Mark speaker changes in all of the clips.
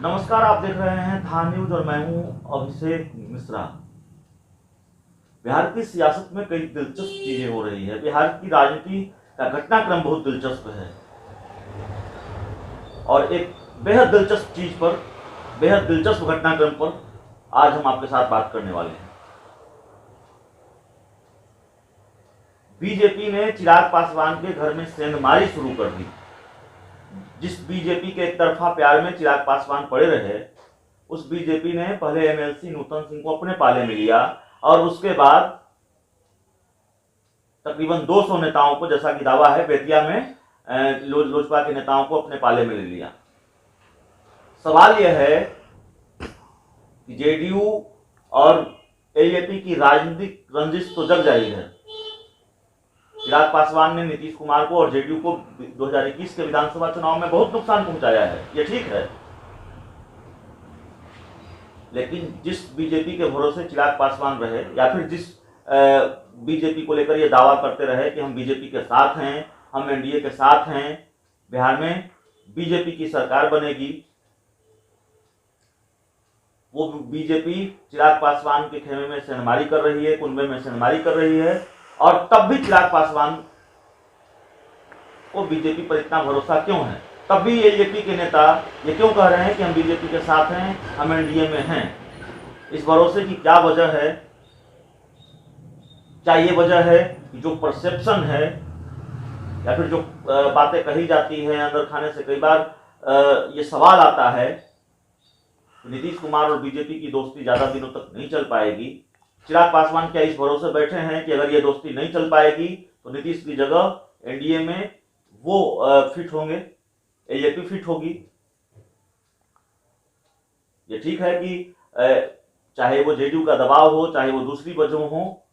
Speaker 1: नमस्कार, आप देख रहे हैं था न्यूज और मैं हूं अभिषेक मिश्रा। बिहार की सियासत में कई दिलचस्प चीजें हो रही है। बिहार की राजनीति का घटनाक्रम बहुत दिलचस्प है और एक बेहद दिलचस्प घटनाक्रम पर आज हम आपके साथ बात करने वाले हैं। बीजेपी ने चिराग पासवान के घर में सेंधमारी शुरू कर दी। जिस बीजेपी के एक तरफा प्यार में चिराग पासवान पड़े रहे, उस बीजेपी ने पहले एमएलसी नूतन सिंह को अपने पाले में लिया और उसके बाद तकरीबन 200 नेताओं को, जैसा कि दावा है, बेतिया में लोजपा के नेताओं को अपने पाले में ले लिया। सवाल यह है कि जेडीयू और एलजेपी की राजनीतिक रंजिश तो जग जारी है। चिराग पासवान ने नीतीश कुमार को और जेडीयू को 2021 के विधानसभा चुनाव में बहुत नुकसान पहुंचाया है, यह ठीक है। लेकिन जिस बीजेपी के भरोसे चिराग पासवान रहे, या फिर जिस बीजेपी को लेकर ये दावा करते रहे कि हम बीजेपी के साथ हैं, हम एनडीए के साथ हैं, बिहार में बीजेपी की सरकार बनेगी, वो बीजेपी चिराग पासवान के खेमे में सेंधमारी कर रही है, कुनबे में सेंधमारी कर रही है। और तब भी चिराग पासवान को बीजेपी पर इतना भरोसा क्यों है? तब भी एलजेपी के नेता ये क्यों कह रहे हैं कि हम बीजेपी के साथ हैं, हम एनडीए में हैं? इस भरोसे की क्या वजह है? क्या ये वजह है कि जो परसेप्शन है या फिर जो बातें कही जाती हैं अंदर खाने से, कई बार ये सवाल आता है नीतीश कुमार और बीजेपी की दोस्ती ज्यादा दिनों तक नहीं चल पाएगी। चिराग पासवान क्या इस भरोसे बैठे हैं कि अगर ये दोस्ती नहीं चल पाएगी तो नीतीश की जगह एनडीए में वो फिट होंगे, एलजेपी फिट होगी? ये ठीक है कि चाहे वो जेडीयू का दबाव हो, चाहे वो दूसरी वजह हो,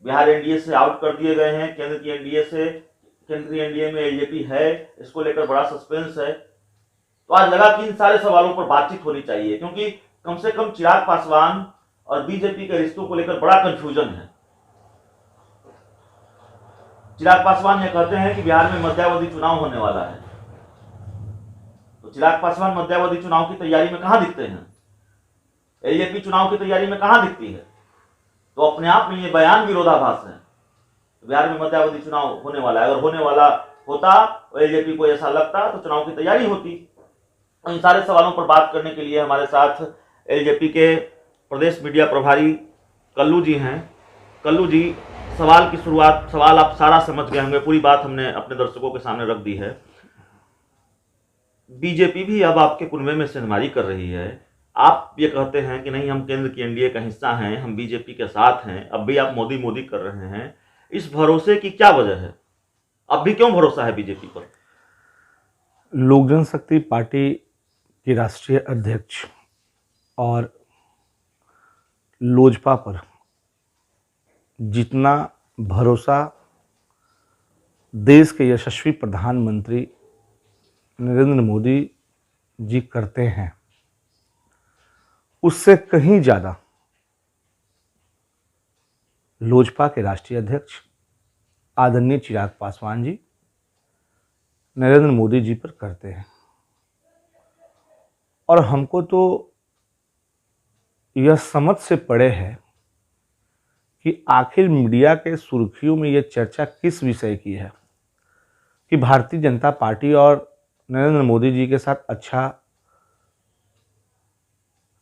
Speaker 1: बिहार एनडीए से आउट कर दिए गए हैं, केंद्रीय एनडीए में एलजेपी है, इसको लेकर बड़ा सस्पेंस है। तो आज लगा कि इन सारे सवालों पर बातचीत होनी चाहिए, क्योंकि कम से कम चिराग पासवान और बीजेपी के रिश्तों को लेकर बड़ा कंफ्यूजन है। चिराग पासवान ये कहते हैं कि बिहार में मध्यावधि चुनाव होने वाला है, तो चिराग पासवान मध्यावधि चुनाव की तैयारी में कहां दिखते हैं? एलजेपी चुनाव की तैयारी में कहां दिखती है? तो अपने आप में ये बयान विरोधाभास है। बिहार में मध्यावधि चुनाव होने वाला है, अगर होने वाला होता और एलजेपी को ऐसा लगता तो चुनाव की तैयारी होती। इन सारे सवालों पर बात करने के लिए हमारे साथ एलजेपी के प्रदेश मीडिया प्रभारी कल्लू जी हैं। कल्लू जी, सवाल आप सारा समझ गए होंगे, पूरी बात हमने अपने दर्शकों के सामने रख दी है। बीजेपी भी अब आपके कुनबे में सेंधमारी कर रही है। आप ये कहते हैं कि नहीं, हम केंद्र की एनडीए का हिस्सा हैं, हम बीजेपी के साथ हैं, अब भी आप मोदी मोदी कर रहे हैं। इस भरोसे की क्या वजह है? अब भी क्यों भरोसा है बीजेपी पर?
Speaker 2: लोक जनशक्ति पार्टी के राष्ट्रीय अध्यक्ष और लोजपा पर जितना भरोसा देश के यशस्वी प्रधानमंत्री नरेंद्र मोदी जी करते हैं, उससे कहीं ज़्यादा लोजपा के राष्ट्रीय अध्यक्ष आदरणीय चिराग पासवान जी नरेंद्र मोदी जी पर करते हैं। और हमको तो यह समझ से परे है कि आखिर मीडिया के सुर्खियों में यह चर्चा किस विषय की है कि भारतीय जनता पार्टी और नरेंद्र मोदी जी के साथ अच्छा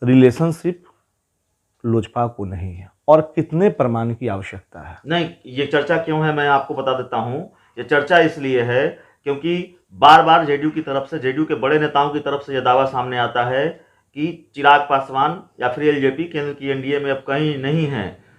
Speaker 2: रिलेशनशिप लोजपा को नहीं है, और कितने प्रमाण की आवश्यकता है।
Speaker 1: नहीं, ये चर्चा क्यों है मैं आपको बता देता हूं। ये चर्चा इसलिए है क्योंकि बार बार जेडीयू की तरफ से, जेडीयू के बड़े नेताओं की तरफ से यह दावा सामने आता है कि चिराग पासवान या फिर एलजेपी केंद्र की एनडीए में अब कहीं नहीं है।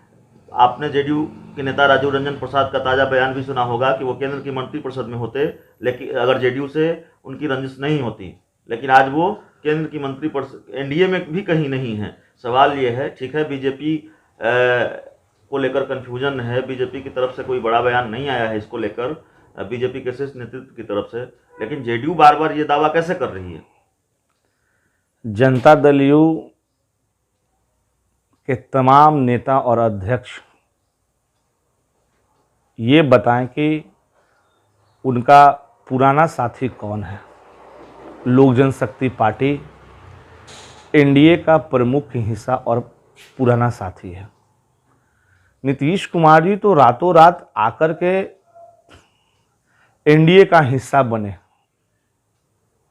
Speaker 1: आपने जेडीयू के नेता राजीव रंजन प्रसाद का ताजा बयान भी सुना होगा कि वो केंद्र की मंत्रिपरिषद में होते, लेकिन अगर जेडीयू से उनकी रंजिश नहीं होती, लेकिन आज वो केंद्र की मंत्रिपरिषद एनडीए में भी कहीं नहीं है। सवाल ये है, ठीक है, बीजेपी को लेकर कंफ्यूजन है, बीजेपी की तरफ से कोई बड़ा बयान नहीं आया है इसको लेकर बीजेपी के शीर्ष नेतृत्व की तरफ से, लेकिन जेडीयू बार बार ये दावा कैसे कर रही है?
Speaker 2: जनता दल यू के तमाम नेता और अध्यक्ष ये बताएं कि उनका पुराना साथी कौन है। लोक जनशक्ति पार्टी एनडीए का प्रमुख हिस्सा और पुराना साथी है। नीतीश कुमार जी तो रातों रात आकर के एनडीए का हिस्सा बने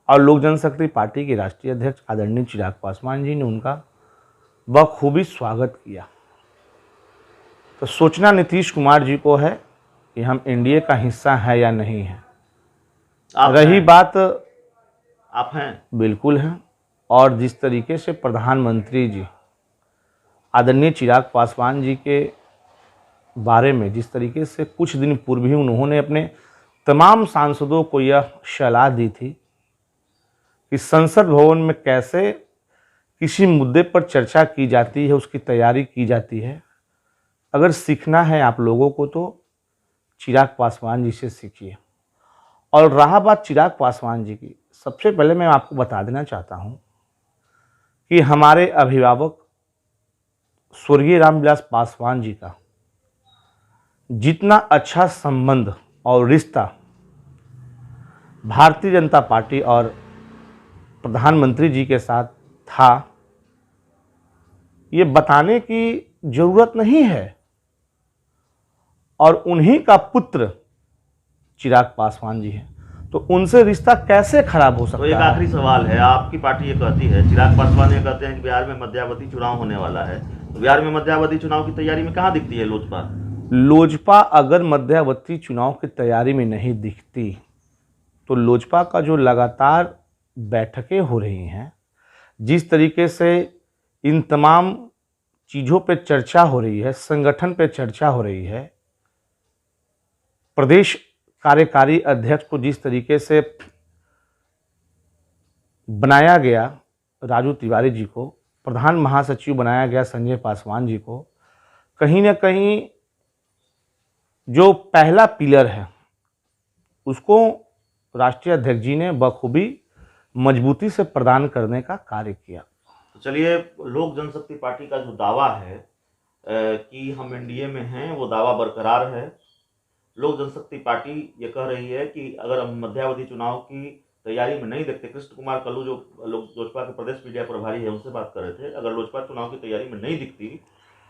Speaker 2: और लोक जनशक्ति पार्टी के राष्ट्रीय अध्यक्ष आदरणीय चिराग पासवान जी ने उनका बखूबी स्वागत किया। तो सोचना नीतीश कुमार जी को है कि हम एनडीए का हिस्सा है या नहीं है।
Speaker 1: आप
Speaker 2: रही
Speaker 1: हैं?
Speaker 2: बात,
Speaker 1: आप हैं?
Speaker 2: बिल्कुल हैं। और जिस तरीके से प्रधानमंत्री जी आदरणीय चिराग पासवान जी के बारे में जिस तरीके से कुछ दिन पूर्व ही उन्होंने अपने तमाम सांसदों को यह सलाह दी थी कि संसद भवन में कैसे किसी मुद्दे पर चर्चा की जाती है, उसकी तैयारी की जाती है। अगर सीखना है आप लोगों को तो चिराग पासवान जी से सीखिए। और रहा बात चिराग पासवान जी की, सबसे पहले मैं आपको बता देना चाहता हूं कि हमारे अभिभावक स्वर्गीय रामविलास पासवान जी का जितना अच्छा संबंध और रिश्ता भारतीय जनता पार्टी और प्रधानमंत्री जी के साथ था, ये बताने की जरूरत नहीं है। और उन्हीं का पुत्र चिराग पासवान जी है, तो उनसे रिश्ता कैसे खराब हो
Speaker 1: तो
Speaker 2: सकता
Speaker 1: एक
Speaker 2: है?
Speaker 1: आखिरी सवाल है, आपकी पार्टी ये कहती है, चिराग पासवान ये कहते हैं कि बिहार में मध्यावधि चुनाव होने वाला है, तो बिहार में मध्यावधि चुनाव की तैयारी में कहाँ दिखती है लोजपा?
Speaker 2: लोजपा अगर मध्यावधि चुनाव की तैयारी में नहीं दिखती तो लोजपा का जो लगातार बैठकें हो रही हैं, जिस तरीके से इन तमाम चीज़ों पे चर्चा हो रही है, संगठन पे चर्चा हो रही है, प्रदेश कार्यकारी अध्यक्ष को जिस तरीके से बनाया गया राजू तिवारी जी को, प्रधान महासचिव बनाया गया संजय पासवान जी को, कहीं ना कहीं जो पहला पिलर है उसको राष्ट्रीय अध्यक्ष जी ने बखूबी मजबूती से प्रदान करने का कार्य किया।
Speaker 1: तो चलिए, लोक जनशक्ति पार्टी का जो दावा है कि हम एनडीए में हैं, वो दावा बरकरार है। लोक जनशक्ति पार्टी ये कह रही है कि अगर हम मध्यावधि चुनाव की तैयारी में नहीं देखते, कृष्ण कुमार कल्लू जो लोजपा के प्रदेश मीडिया प्रभारी है उनसे बात कर रहे थे, अगर लोजपा चुनाव की तैयारी में नहीं दिखती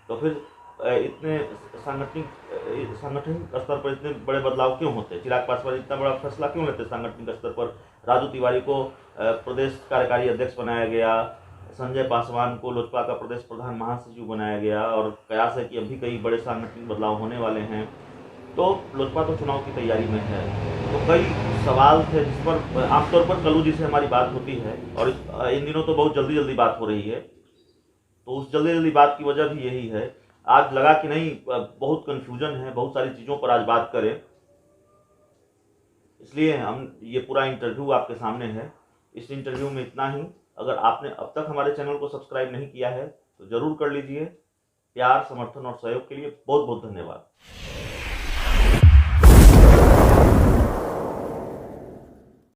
Speaker 1: तो फिर इतने सांगठनिक स्तर पर इतने बड़े बदलाव क्यों होते? चिराग पासवान इतना बड़ा फैसला क्यों लेते सांगठनिक स्तर पर? राजू तिवारी को प्रदेश कार्यकारी अध्यक्ष बनाया गया, संजय पासवान को लोजपा का प्रदेश प्रधान महासचिव बनाया गया, और कयास है कि अभी कई बड़े सांगठनिक बदलाव होने वाले हैं। तो लोजपा तो चुनाव की तैयारी में है। तो कई सवाल थे जिस पर आमतौर पर कल्लू जी से हमारी बात होती है, और इन दिनों तो बहुत जल्दी जल्दी बात हो रही है। तो उस जल्दी जल्दी बात की वजह भी यही है। आज लगा कि नहीं, बहुत कन्फ्यूजन है, बहुत सारी चीज़ों पर आज बात करें, इसलिए हम ये पूरा इंटरव्यू आपके सामने है। इस इंटरव्यू में इतना ही। अगर आपने अब तक हमारे चैनल को सब्सक्राइब नहीं किया है तो ज़रूर कर लीजिए। प्यार, समर्थन और सहयोग के लिए बहुत बहुत धन्यवाद।